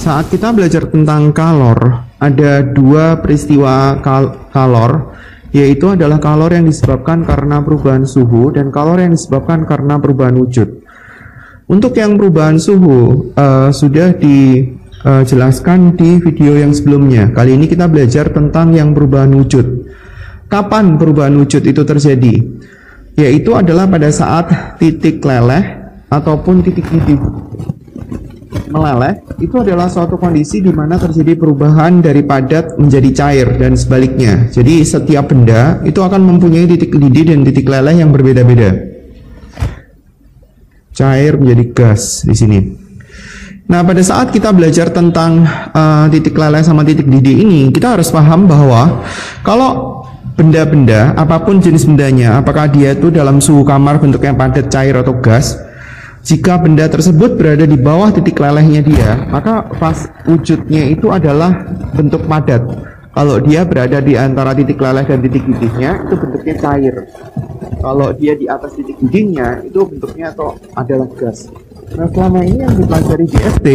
Saat kita belajar tentang kalor, ada dua peristiwa kalor, yaitu adalah kalor yang disebabkan karena perubahan suhu dan kalor yang disebabkan karena perubahan wujud. Untuk yang perubahan suhu sudah dijelaskan di video yang sebelumnya. Kali ini kita belajar tentang yang perubahan wujud. Kapan perubahan wujud itu terjadi? Yaitu adalah pada saat titik leleh ataupun titik didih meleleh. Itu adalah suatu kondisi di mana terjadi perubahan dari padat menjadi cair dan sebaliknya. Jadi setiap benda itu akan mempunyai titik didih dan titik leleh yang berbeda-beda. Cair menjadi gas di sini. Nah, pada saat kita belajar tentang titik leleh sama titik didih ini, kita harus paham bahwa kalau benda-benda, apapun jenis bendanya, apakah dia itu dalam suhu kamar bentuknya padat, cair atau gas, jika benda tersebut berada di bawah titik lelehnya dia, maka wujudnya itu adalah bentuk padat. Kalau dia berada di antara titik leleh dan titik didihnya, itu bentuknya cair. Kalau dia di atas titik didihnya, itu bentuknya atau adalah gas. Nah, selama ini yang dipelajari di SD,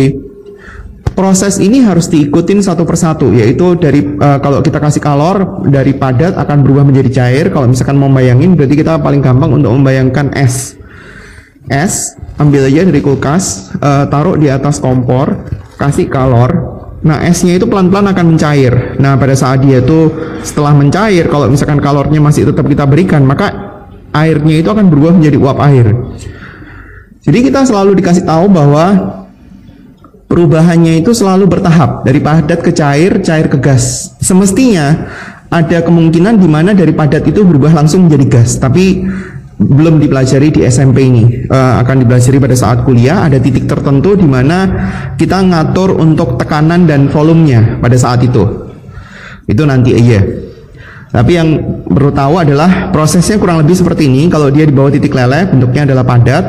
proses ini harus diikutin satu persatu, yaitu dari kalau kita kasih kalor dari padat akan berubah menjadi cair. Kalau misalkan mau bayangin, berarti kita paling gampang untuk membayangkan es. Es, ambil aja dari kulkas, taruh di atas kompor, kasih kalor. Nah, esnya itu pelan-pelan akan mencair. Nah, pada saat dia itu setelah mencair, kalau misalkan kalornya masih tetap kita berikan, maka airnya itu akan berubah menjadi uap air. Jadi kita selalu dikasih tahu bahwa perubahannya itu selalu bertahap, dari padat ke cair, cair ke gas. Semestinya ada kemungkinan di mana dari padat itu berubah langsung menjadi gas, tapi belum dipelajari di SMP ini. Akan dipelajari pada saat kuliah. Ada titik tertentu di mana kita ngatur untuk tekanan dan volumenya pada saat itu. Itu nanti aja. Tapi yang perlu tahu adalah prosesnya kurang lebih seperti ini. Kalau dia di bawah titik leleh, bentuknya adalah padat.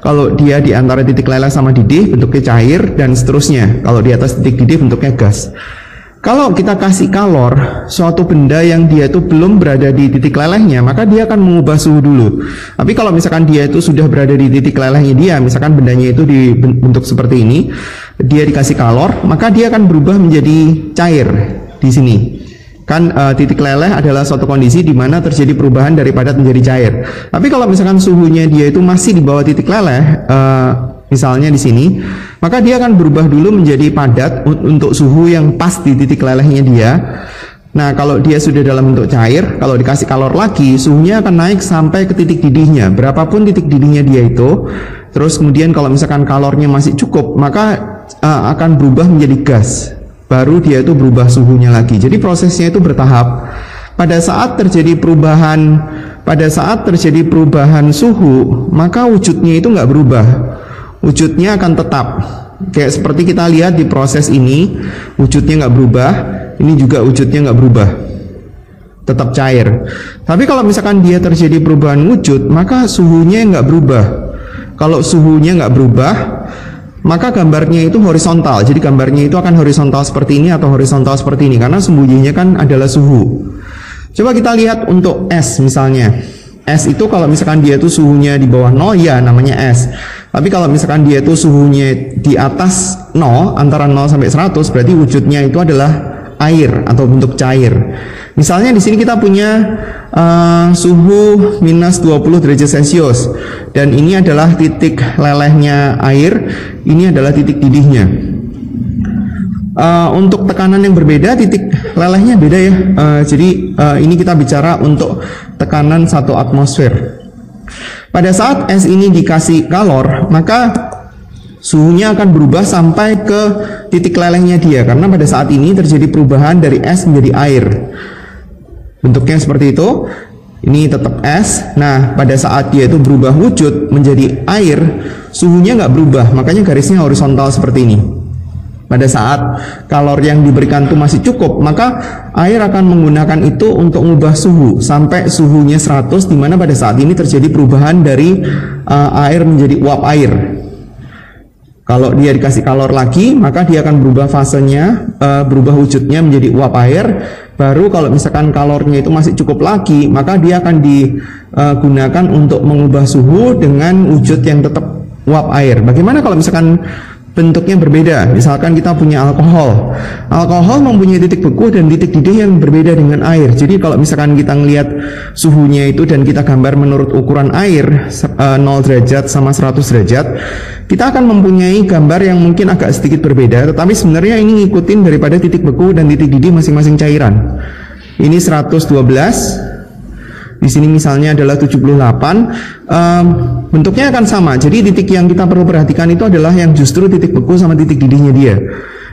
Kalau dia di antara titik leleh sama didih, bentuknya cair, dan seterusnya. Kalau di atas titik didih, bentuknya gas. Kalau kita kasih kalor suatu benda yang dia itu belum berada di titik lelehnya, maka dia akan mengubah suhu dulu. Tapi kalau misalkan dia itu sudah berada di titik lelehnya dia, misalkan bendanya itu dibentuk seperti ini, dia dikasih kalor, maka dia akan berubah menjadi cair di sini. Kan titik leleh adalah suatu kondisi di mana terjadi perubahan dari padat menjadi cair. Tapi kalau misalkan suhunya dia itu masih di bawah titik leleh, misalnya di sini, maka dia akan berubah dulu menjadi padat untuk suhu yang pas di titik lelehnya dia. Nah, kalau dia sudah dalam bentuk cair, kalau dikasih kalor lagi, suhunya akan naik sampai ke titik didihnya, berapapun titik didihnya dia itu. Terus kemudian kalau misalkan kalornya masih cukup, maka akan berubah menjadi gas. Baru dia itu berubah suhunya lagi. Jadi prosesnya itu bertahap. Pada saat terjadi perubahan suhu, maka wujudnya itu nggak berubah. Wujudnya akan tetap. Kayak seperti kita lihat di proses ini, wujudnya nggak berubah. Ini juga wujudnya nggak berubah, tetap cair. Tapi kalau misalkan dia terjadi perubahan wujud, maka suhunya nggak berubah. Kalau suhunya nggak berubah, maka gambarnya itu horizontal. Jadi gambarnya itu akan horizontal seperti ini atau horizontal seperti ini, karena sembunyinya kan adalah suhu. Coba kita lihat untuk es misalnya. Es itu kalau misalkan dia itu suhunya di bawah 0, ya namanya es. Tapi kalau misalkan dia itu suhunya di atas 0, antara 0 sampai 100, berarti wujudnya itu adalah air atau bentuk cair. Misalnya di sini kita punya suhu minus 20 derajat Celcius, dan ini adalah titik lelehnya air, ini adalah titik didihnya. Untuk tekanan yang berbeda, titik lelehnya beda ya. Jadi ini kita bicara untuk tekanan 1 atmosfer. Pada saat es ini dikasih kalor, maka suhunya akan berubah sampai ke titik lelehnya dia, karena pada saat ini terjadi perubahan dari es menjadi air. Bentuknya seperti itu. Ini tetap es. Nah, pada saat dia itu berubah wujud menjadi air, suhunya nggak berubah, makanya garisnya horizontal seperti ini. Pada saat kalor yang diberikan itu masih cukup, maka air akan menggunakan itu untuk mengubah suhu sampai suhunya 100, di mana pada saat ini terjadi perubahan dari air menjadi uap air. Kalau dia dikasih kalor lagi, maka dia akan berubah fasenya, berubah wujudnya menjadi uap air. Baru kalau misalkan kalornya itu masih cukup lagi, maka dia akan digunakan untuk mengubah suhu dengan wujud yang tetap uap air. Bagaimana kalau misalkan bentuknya berbeda. Misalkan kita punya alkohol. Alkohol mempunyai titik beku dan titik didih yang berbeda dengan air. Jadi kalau misalkan kita ngelihat suhunya itu dan kita gambar menurut ukuran air 0 derajat sama 100 derajat, kita akan mempunyai gambar yang mungkin agak sedikit berbeda, tetapi sebenarnya ini ngikutin daripada titik beku dan titik didih masing-masing cairan. Ini 112. Di sini misalnya adalah 78, bentuknya akan sama. Jadi titik yang kita perlu perhatikan itu adalah yang justru titik beku sama titik didihnya dia.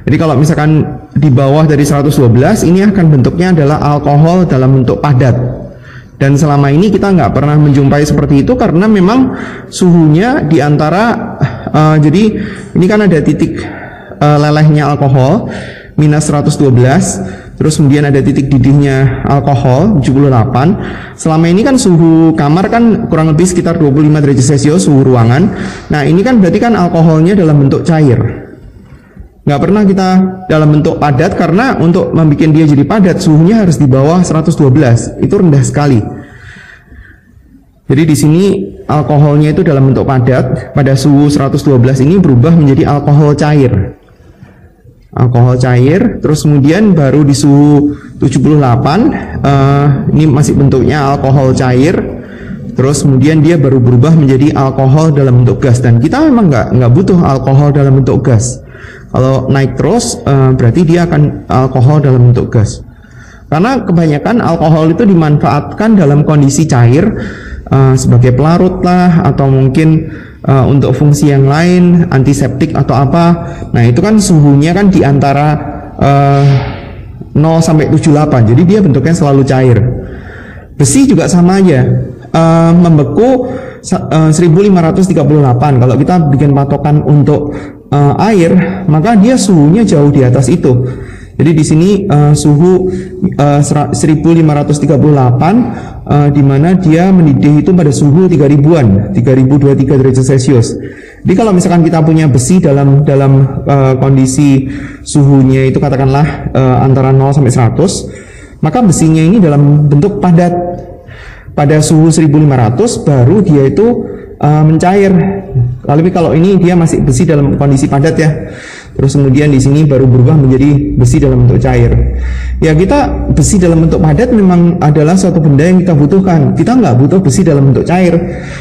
Jadi kalau misalkan di bawah dari 112, ini akan bentuknya adalah alkohol dalam bentuk padat. Dan selama ini kita nggak pernah menjumpai seperti itu karena memang suhunya di antara, jadi ini kan ada titik lelehnya alkohol minus 112. Terus kemudian ada titik didihnya alkohol 78. Selama ini kan suhu kamar kan kurang lebih sekitar 25 derajat Celcius suhu ruangan. Nah ini kan berarti kan alkoholnya dalam bentuk cair. Nggak pernah kita dalam bentuk padat karena untuk membuat dia jadi padat suhunya harus di bawah 112. Itu rendah sekali. Jadi di sini alkoholnya itu dalam bentuk padat. Pada suhu 112 ini berubah menjadi alkohol cair. Alkohol cair, terus kemudian baru di suhu 78, ini masih bentuknya alkohol cair, terus kemudian dia baru berubah menjadi alkohol dalam bentuk gas. Dan kita memang nggak butuh alkohol dalam bentuk gas. Kalau naik terus, berarti dia akan alkohol dalam bentuk gas. Karena kebanyakan alkohol itu dimanfaatkan dalam kondisi cair, sebagai pelarut lah, atau mungkin untuk fungsi yang lain, antiseptik atau apa. Nah itu kan suhunya kan di antara 0 sampai 78. Jadi dia bentuknya selalu cair. Besi juga sama aja, membeku 1538. Kalau kita bikin patokan untuk air, maka dia suhunya jauh di atas itu. Jadi di sini suhu 1538, di mana dia mendidih itu pada suhu 3000-an, 3023 derajat Celcius. Jadi kalau misalkan kita punya besi dalam kondisi suhunya itu katakanlah antara 0 sampai 100, maka besinya ini dalam bentuk padat. Pada suhu 1500 baru dia itu mencair. Tapi kalau ini dia masih besi dalam kondisi padat ya. Terus kemudian di sini baru berubah menjadi besi dalam bentuk cair. Ya kita besi dalam bentuk padat memang adalah suatu benda yang kita butuhkan. Kita nggak butuh besi dalam bentuk cair.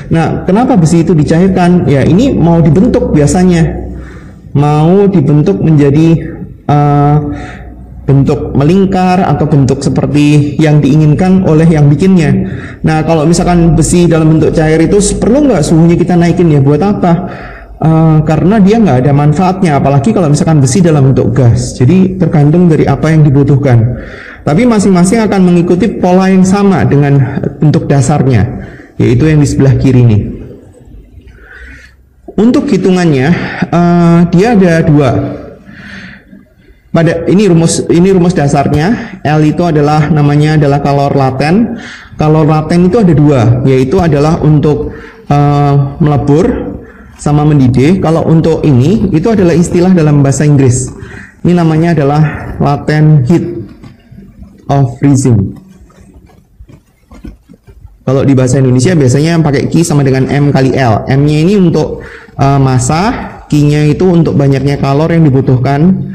Nah, kenapa besi itu dicairkan? Ya ini mau dibentuk biasanya, mau dibentuk menjadi bentuk melingkar atau bentuk seperti yang diinginkan oleh yang bikinnya. Nah, kalau misalkan besi dalam bentuk cair itu perlu nggak suhunya kita naikin ya? Buat apa? Karena dia nggak ada manfaatnya, apalagi kalau misalkan besi dalam bentuk gas. Jadi tergantung dari apa yang dibutuhkan. Tapi masing-masing akan mengikuti pola yang sama dengan bentuk dasarnya, yaitu yang di sebelah kiri ini. Untuk hitungannya, dia ada dua. Pada ini rumus dasarnya. L itu adalah namanya adalah kalor laten. Kalor laten itu ada dua, yaitu adalah untuk melebur sama mendidih. Kalau untuk ini itu adalah istilah dalam bahasa Inggris. Ini namanya adalah latent heat of freezing. Kalau di bahasa Indonesia biasanya pakai Q sama dengan M kali L. M-nya ini untuk massa, Q-nya itu untuk banyaknya kalor yang dibutuhkan.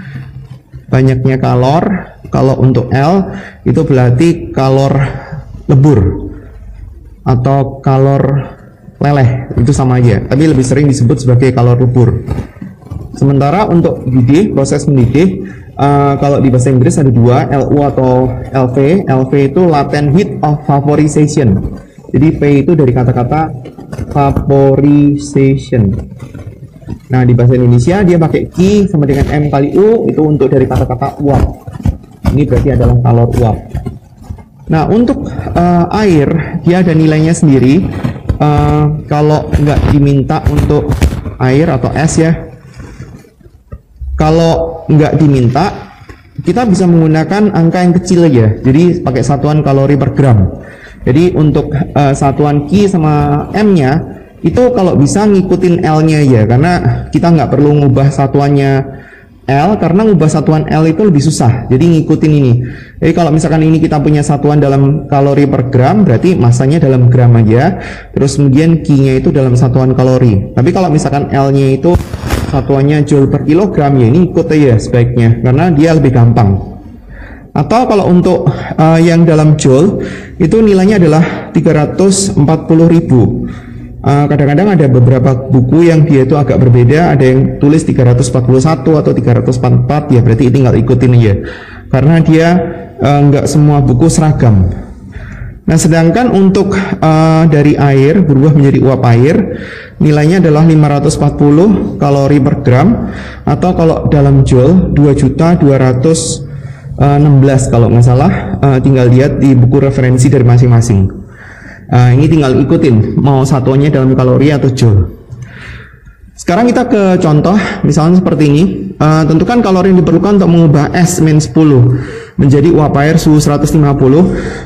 Banyaknya kalor. Kalau untuk L itu berarti kalor lebur atau kalor leleh, itu sama aja, tapi lebih sering disebut sebagai kalor lebur. Sementara untuk didih, proses mendidih, kalau di bahasa Inggris ada dua, LU atau LV. LV itu latent heat of vaporization. Jadi P itu dari kata-kata vaporization. Nah di bahasa Indonesia dia pakai Q sama dengan M kali U, itu untuk dari kata-kata uap. Ini berarti adalah kalor uap. Nah untuk air dia ada nilainya sendiri. Kalau nggak diminta untuk air atau es ya, kalau nggak diminta kita bisa menggunakan angka yang kecil aja, jadi pakai satuan kalori per gram. Jadi untuk satuan Q sama M nya itu kalau bisa ngikutin L nya aja, karena kita nggak perlu ngubah satuannya L, karena ngubah satuan L itu lebih susah, jadi ngikutin ini. Jadi kalau misalkan ini kita punya satuan dalam kalori per gram, berarti masanya dalam gram aja, terus kemudian Q-nya itu dalam satuan kalori. Tapi kalau misalkan L-nya itu satuannya joule per kilogram, ya ini ikut aja sebaiknya karena dia lebih gampang. Atau kalau untuk yang dalam joule itu nilainya adalah 340.000. Kadang-kadang ada beberapa buku yang dia itu agak berbeda, ada yang tulis 341 atau 344, ya berarti tinggal ikutin aja karena dia nggak semua buku seragam. Nah, sedangkan untuk dari air berubah menjadi uap air, nilainya adalah 540 kalori per gram, atau kalau dalam joule 2.216 kalau nggak salah. Tinggal lihat di buku referensi dari masing-masing. Ini tinggal ikutin mau satuannya dalam kalori atau joule. Sekarang kita ke contoh, misalnya seperti ini. Tentukan kalori yang diperlukan untuk mengubah S-10 menjadi uap air suhu 150.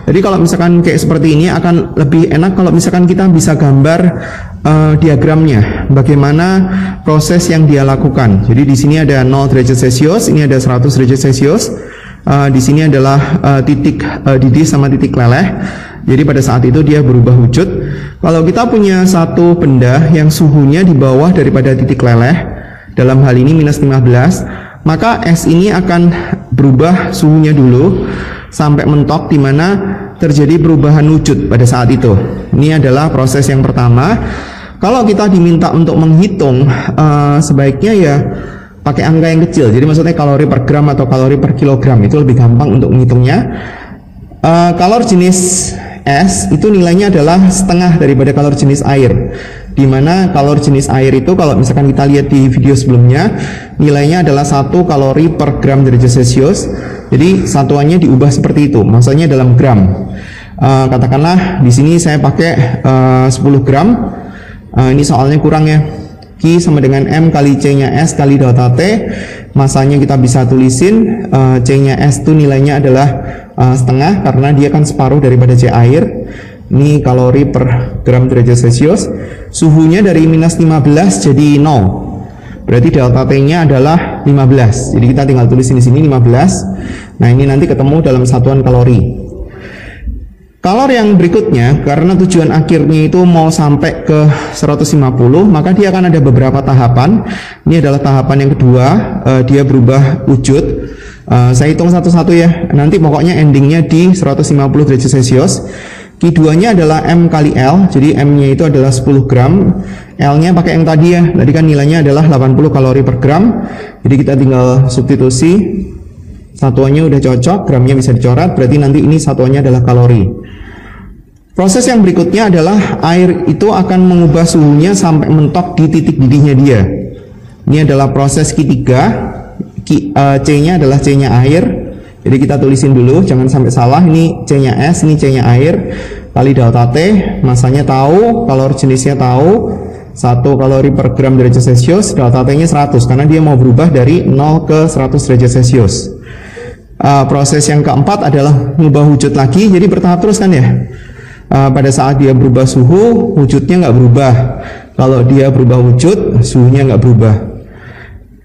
Jadi kalau misalkan kayak seperti ini akan lebih enak kalau misalkan kita bisa gambar diagramnya, bagaimana proses yang dia lakukan. Jadi di sini ada 0 derajat Celcius, ini ada 100 derajat Celcius. Di sini adalah titik didih sama titik leleh. Jadi pada saat itu dia berubah wujud. Kalau kita punya satu benda yang suhunya di bawah daripada titik leleh, dalam hal ini minus 15, maka es ini akan berubah suhunya dulu sampai mentok, di mana terjadi perubahan wujud pada saat itu. Ini adalah proses yang pertama. Kalau kita diminta untuk menghitung, sebaiknya ya pakai angka yang kecil. Jadi maksudnya kalori per gram atau kalori per kilogram, itu lebih gampang untuk menghitungnya. Kalor jenis es itu nilainya adalah setengah daripada kalor jenis air, dimana kalor jenis air itu kalau misalkan kita lihat di video sebelumnya, nilainya adalah 1 kalori per gram derajat Celcius. Jadi satuannya diubah seperti itu, maksudnya dalam gram. Katakanlah di sini saya pakai 10 gram. Ini soalnya kurang ya. Q sama dengan M kali C-nya S kali delta T. Masanya kita bisa tulisin, C-nya S itu nilainya adalah setengah karena dia kan separuh daripada C air. Ini kalori per gram derajat Celcius. Suhunya dari minus 15 jadi 0. Berarti delta T-nya adalah 15. Jadi kita tinggal tulisin di sini 15. Nah, ini nanti ketemu dalam satuan kalori. Kalor yang berikutnya, karena tujuan akhirnya itu mau sampai ke 150, maka dia akan ada beberapa tahapan. Ini adalah tahapan yang kedua, dia berubah wujud. Saya hitung satu-satu ya. Nanti pokoknya endingnya di 150 derajat Celcius. Q2-nya adalah M kali L, jadi M-nya itu adalah 10 gram. L-nya pakai yang tadi ya, tadi kan nilainya adalah 80 kalori per gram. Jadi kita tinggal substitusi. Satuannya udah cocok, gramnya bisa dicoret, berarti nanti ini satuannya adalah kalori. Proses yang berikutnya adalah air itu akan mengubah suhunya sampai mentok di titik didihnya dia. Ini adalah proses Q3. C-nya adalah C-nya air. Jadi kita tulisin dulu, jangan sampai salah. Ini C-nya S, ini C-nya air kali delta T. Masanya tahu, kalori jenisnya tahu. 1 kalori per gram derajat Celcius, delta T-nya 100 karena dia mau berubah dari 0 ke 100 derajat Celcius. Proses yang keempat adalah mengubah wujud lagi, jadi bertahap terus kan ya. Pada saat dia berubah suhu, wujudnya nggak berubah. Kalau dia berubah wujud, suhunya nggak berubah.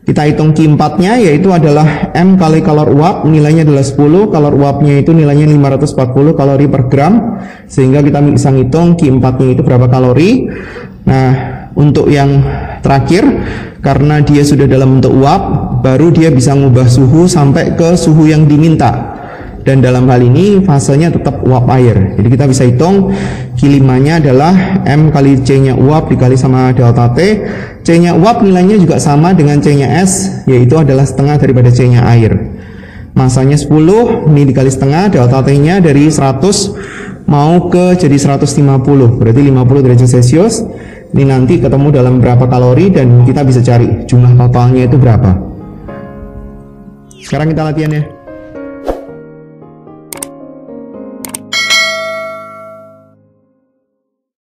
Kita hitung Q4-nya, yaitu adalah M kali kalor uap, nilainya adalah 10, kalor uapnya itu nilainya 540 kalori per gram, sehingga kita bisa ngitung Q4-nya itu berapa kalori. Nah, untuk yang terakhir, karena dia sudah dalam bentuk uap, baru dia bisa mengubah suhu sampai ke suhu yang diminta. Dan dalam hal ini fasenya tetap uap air. Jadi kita bisa hitung Q5-nya adalah M kali C-nya uap dikali sama delta T. C-nya uap nilainya juga sama dengan C-nya S, yaitu adalah setengah daripada C-nya air. Masanya 10, ini dikali setengah, delta T-nya dari 100 mau ke jadi 150, berarti 50 derajat Celcius. Ini nanti ketemu dalam berapa kalori dan kita bisa cari jumlah totalnya itu berapa. Sekarang kita latihan ya.